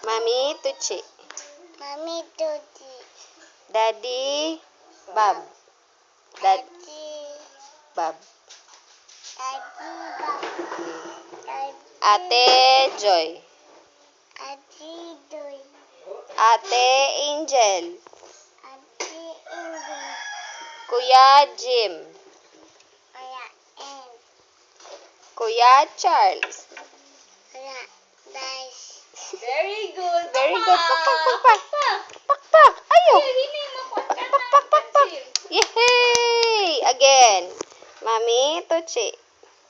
Mami Tuchi. Mami Tuchi. Daddy Bob. Dad Daddy. Bob. Daddy Bob. Daddy. Ate Joy. Ate Joy. Ate Angel. Ate Angel. Kuya Jim. Kuya Em. Kuya Charles. Kuya Dice. Very good. Very good. Pak. Pak. Ayo. Pak. Yay! Again. Mami Tuchi.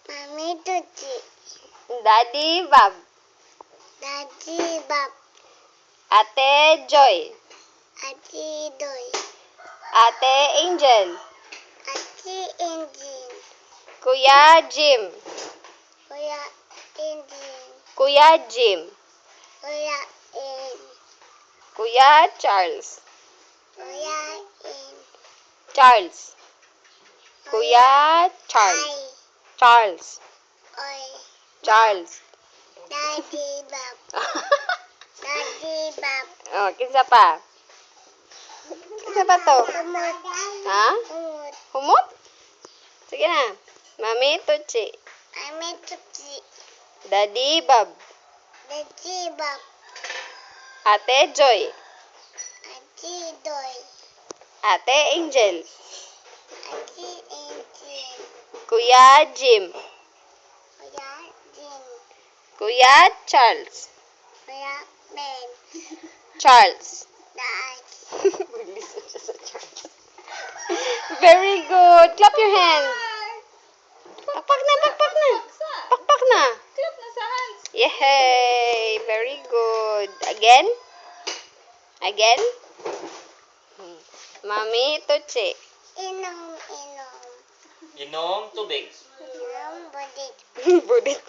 Mami Tuchi. Daddy Bob. Daddy Bob. Ate Joy. Ate Joy. Ate Angel. Ate Angel. Kuya Jim. Kuya Angel. Kuya Jim. Kuya Em. Kuya Charles. Kuya Em. Charles. Kuya Charles. Charles. Oy. Charles. Daddy Bob. Daddy Bob. Oh, kinsa pa? Kinsa pa to? Kumot. Ha? Kumot. Humot? Sige na. Mami Tuchi. Mami Tuchi. Daddy Bob. Daddy Bob. Ate Joy. Ate Joy. Ate Angel. Ate Angel. Kuya Jim. Kuya Jim. Kuya Charles. Kuya Ben. Charles. Dad. Mag-listen siya sa Charles. Very good. Clap your hands. Pakpak na. Pakpak na. Clap na sa hands. Yay! Very good. Again? Again? Mami Tuchi. Inom. Inom tubig. Inom budik. Budit.